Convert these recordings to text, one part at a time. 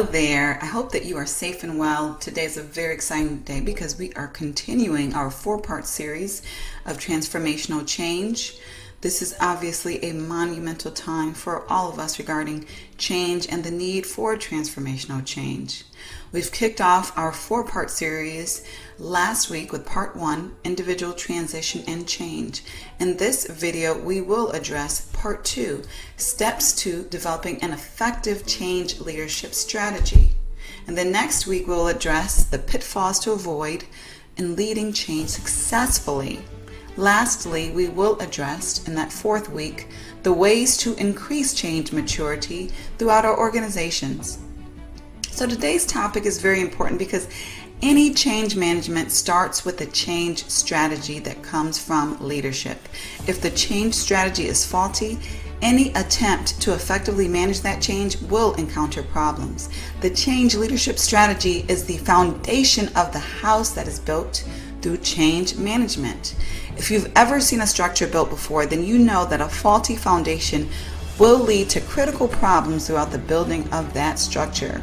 Hello there. I hope that you are safe and well. Today is a very exciting day because we are continuing our 4-part series of transformational change. This is obviously a monumental time for all of us regarding change and the need for transformational change. We've kicked off our 4-part series last week with part 1, individual transition and change. In this video, we will address part 2, steps to developing an effective change leadership strategy. And then next week, we'll address the pitfalls to avoid in leading change successfully. Lastly, we will address in that 4th week the ways to increase change maturity throughout our organizations. So today's topic is very important because any change management starts with a change strategy that comes from leadership. If the change strategy is faulty, any attempt to effectively manage that change will encounter problems. The change leadership strategy is the foundation of the house that is built through change management. If you've ever seen a structure built before, then you know that a faulty foundation will lead to critical problems throughout the building of that structure.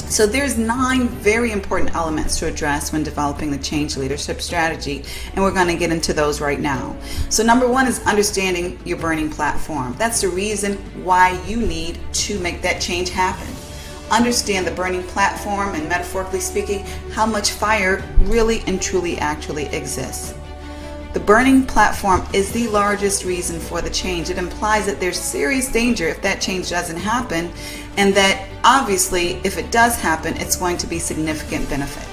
So there's 9 very important elements to address when developing the change leadership strategy, and we're going to get into those right now. So number 1 is understanding your burning platform. That's the reason why you need to make that change happen. Understand the burning platform and, metaphorically speaking, how much fire really and truly actually exists. The burning platform is the largest reason for the change. It implies that there's serious danger if that change doesn't happen, and that obviously if it does happen, it's going to be significant benefit.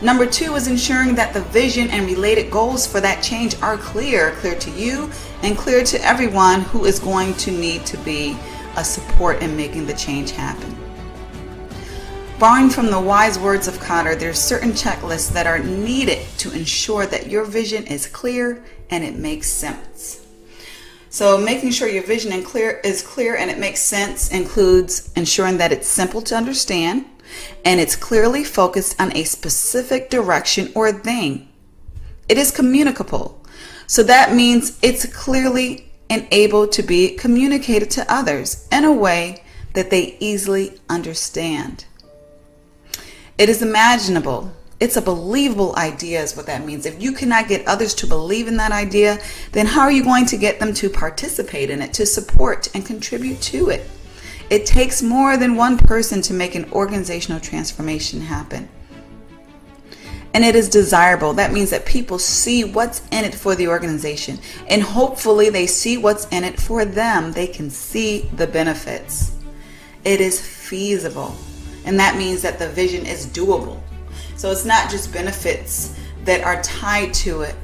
Number 2 is ensuring that the vision and related goals for that change are clear to you and clear to everyone who is going to need to be a support in making the change happen. Borrowing from the wise words of Cotter, there are certain checklists that are needed to ensure that your vision is clear and it makes sense. So making sure your vision is clear and it makes sense includes ensuring that it's simple to understand and it's clearly focused on a specific direction or thing. It is communicable. So that means it's clearly and able to be communicated to others in a way that they easily understand. It is imaginable. It's a believable idea is what that means. If you cannot get others to believe in that idea, then how are you going to get them to participate in it, to support and contribute to it? It takes more than one person to make an organizational transformation happen. And it is desirable. That means that people see what's in it for the organization. And hopefully they see what's in it for them. They can see the benefits. It is feasible. And that means that the vision is doable. So it's not just benefits that are tied to it,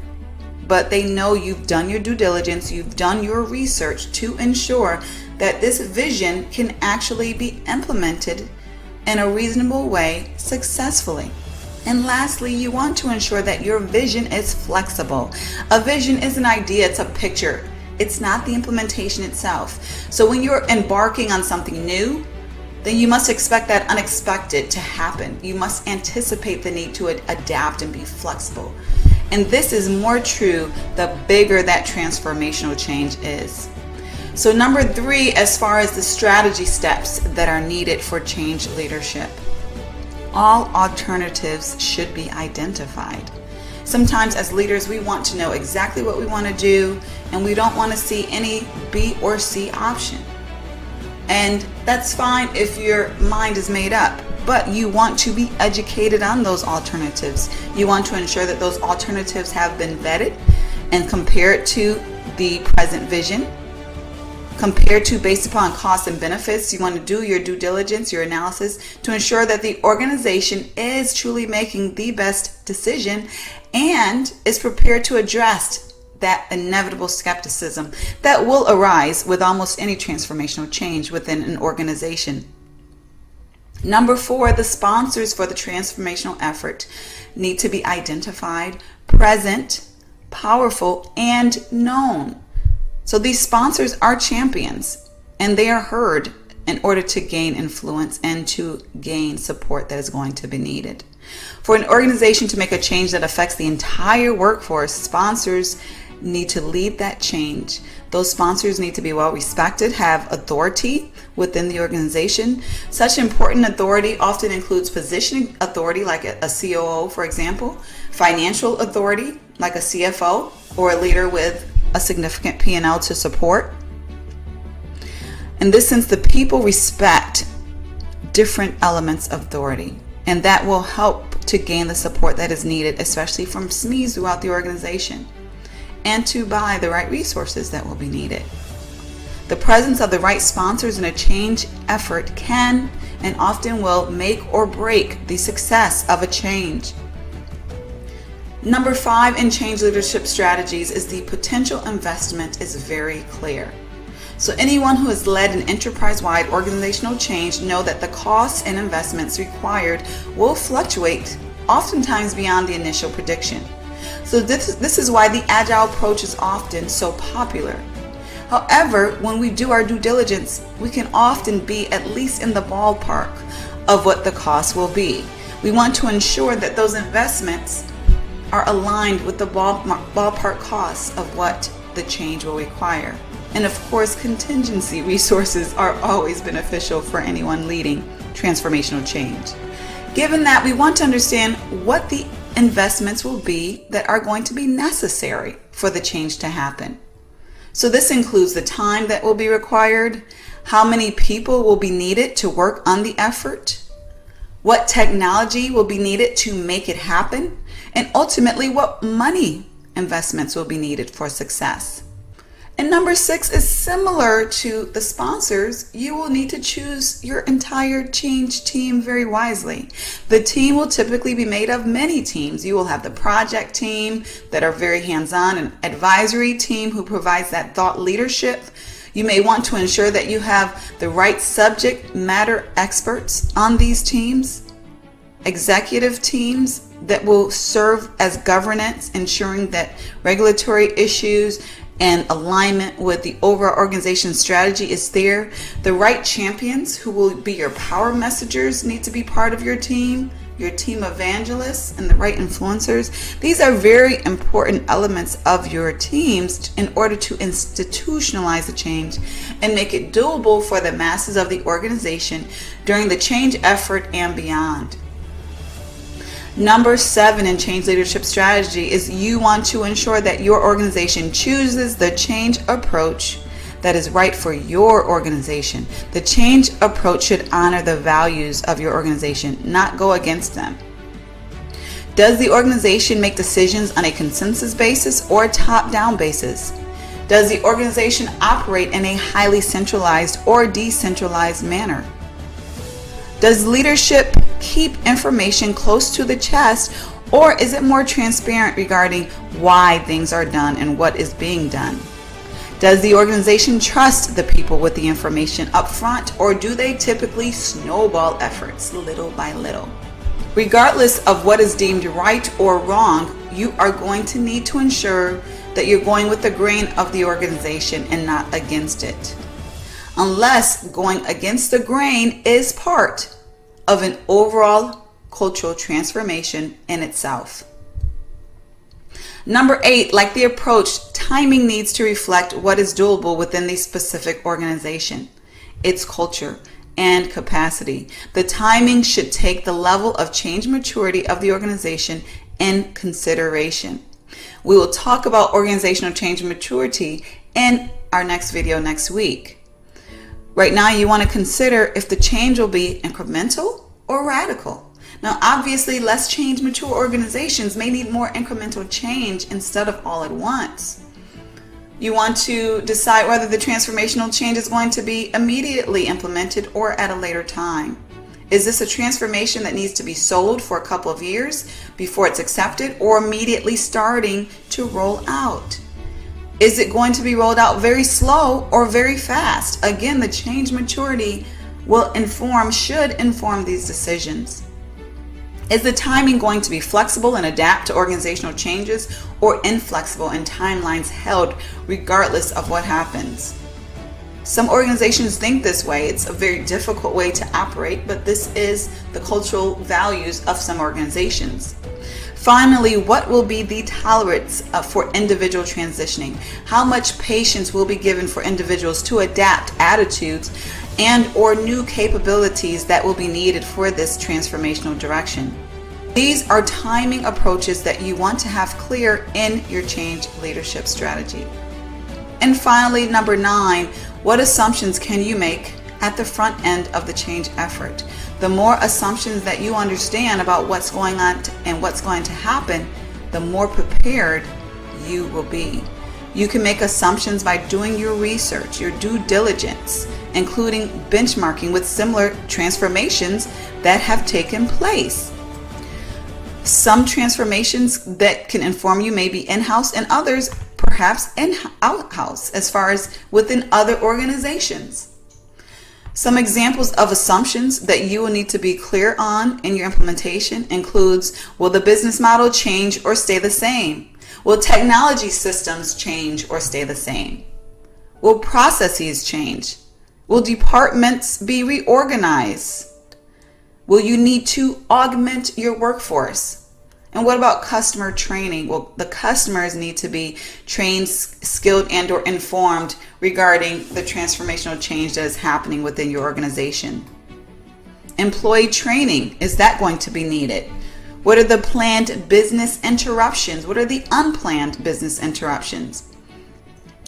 but they know you've done your due diligence, you've done your research to ensure that this vision can actually be implemented in a reasonable way successfully. And lastly, you want to ensure that your vision is flexible. A vision is an idea, it's a picture. It's not the implementation itself. So when you're embarking on something new, then you must expect that unexpected to happen. You must anticipate the need to adapt and be flexible. And this is more true the bigger that transformational change is. So number 3, as far as the strategy steps that are needed for change leadership, all alternatives should be identified. Sometimes as leaders, we want to know exactly what we want to do, and we don't want to see any B or C option. And that's fine if your mind is made up, but you want to be educated on those alternatives. You want to ensure that those alternatives have been vetted and compared to the present vision, compared to based upon costs and benefits. You want to do your due diligence, your analysis to ensure that the organization is truly making the best decision and is prepared to address that inevitable skepticism that will arise with almost any transformational change within an organization. Number 4, the sponsors for the transformational effort need to be identified, present, powerful, and known. So these sponsors are champions, and they are heard in order to gain influence and to gain support that is going to be needed. For an organization to make a change that affects the entire workforce, sponsors need to lead that change. Those sponsors need to be well respected, have authority within the organization. Such important authority often includes positioning authority, like a COO, for example, financial authority, like a CFO, or a leader with a significant P&L to support. In this sense, the people respect different elements of authority, and that will help to gain the support that is needed, especially from SMEs throughout the organization, and to buy the right resources that will be needed. The presence of the right sponsors in a change effort can and often will make or break the success of a change. Number 5 in change leadership strategies is the potential investment is very clear. So anyone who has led an enterprise-wide organizational change know that the costs and investments required will fluctuate, oftentimes beyond the initial prediction. So this is why the agile approach is often so popular. However, when we do our due diligence, we can often be at least in the ballpark of what the cost will be. We want to ensure that those investments are aligned with the ballpark costs of what the change will require. And of course, contingency resources are always beneficial for anyone leading transformational change. Given that, we want to understand what the investments will be that are going to be necessary for the change to happen. So this includes the time that will be required, how many people will be needed to work on the effort, what technology will be needed to make it happen, and ultimately what money investments will be needed for success. And number 6 is similar to the sponsors. You will need to choose your entire change team very wisely. The team will typically be made of many teams. You will have the project team that are very hands-on, an advisory team who provides that thought leadership. You may want to ensure that you have the right subject matter experts on these teams, executive teams that will serve as governance, ensuring that regulatory issues and alignment with the overall organization strategy is there. The right champions who will be your power messengers need to be part of your team evangelists, and the right influencers. These are very important elements of your teams in order to institutionalize the change and make it doable for the masses of the organization during the change effort and beyond. Number 7 in change leadership strategy is you want to ensure that your organization chooses the change approach that is right for your organization. The change approach should honor the values of your organization, not go against them. Does the organization make decisions on a consensus basis or a top-down basis? Does the organization operate in a highly centralized or decentralized manner? Does leadership keep information close to the chest, or is it more transparent regarding why things are done and what is being done? Does the organization trust the people with the information up front, or do they typically snowball efforts little by little? Regardless of what is deemed right or wrong, you are going to need to ensure that you're going with the grain of the organization and not against it, unless going against the grain is part of an overall cultural transformation in itself. Number 8, like the approach, timing needs to reflect what is doable within the specific organization, its culture, and capacity. The timing should take the level of change maturity of the organization in consideration. We will talk about organizational change maturity in our next video next week. Right now, you want to consider if the change will be incremental or radical. Now, obviously, less change mature organizations may need more incremental change instead of all at once. You want to decide whether the transformational change is going to be immediately implemented or at a later time. Is this a transformation that needs to be sold for a couple of years before it's accepted, or immediately starting to roll out? Is it going to be rolled out very slow or very fast? Again, the change maturity should inform these decisions. Is the timing going to be flexible and adapt to organizational changes, or inflexible and timelines held regardless of what happens? Some organizations think this way. It's a very difficult way to operate, but this is the cultural values of some organizations. Finally, what will be the tolerance for individual transitioning? How much patience will be given for individuals to adapt attitudes and or new capabilities that will be needed for this transformational direction? These are timing approaches that you want to have clear in your change leadership strategy. And finally, number 9, what assumptions can you make at the front end of the change effort? The more assumptions that you understand about what's going on and what's going to happen, the more prepared you will be. You can make assumptions by doing your research, your due diligence, including benchmarking with similar transformations that have taken place. Some transformations that can inform you may be in-house and others perhaps out-house as far as within other organizations. Some examples of assumptions that you will need to be clear on in your implementation includes, will the business model change or stay the same? Will technology systems change or stay the same? Will processes change? Will departments be reorganized? Will you need to augment your workforce? And what about customer training? Well, the customers need to be trained, skilled, and or informed regarding the transformational change that is happening within your organization. Employee training, is that going to be needed? What are the planned business interruptions? What are the unplanned business interruptions?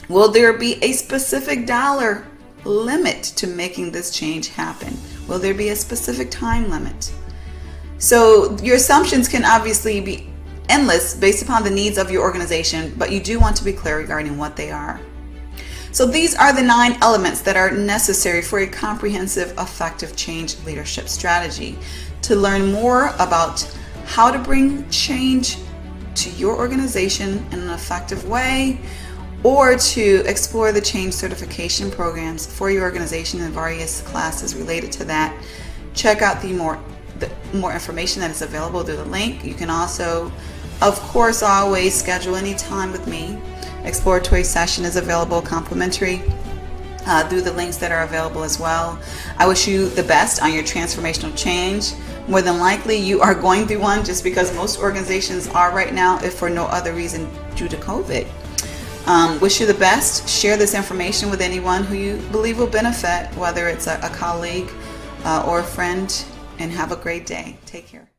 Will there be a specific dollar limit to making this change happen? Will there be a specific time limit? So your assumptions can obviously be endless based upon the needs of your organization, but you do want to be clear regarding what they are. So these are the 9 elements that are necessary for a comprehensive, effective change leadership strategy. To learn more about how to bring change to your organization in an effective way, or to explore the change certification programs for your organization and various classes related to that, check out the more information that is available through the link. You can also, of course, always schedule any time with me. Exploratory session is available complimentary through the links that are available as well. I wish you the best on your transformational change. More than likely you are going through one, just because most organizations are right now, if for no other reason due to COVID. Wish you the best. Share this information with anyone who you believe will benefit, whether it's a colleague or a friend, and have a great day. Take care.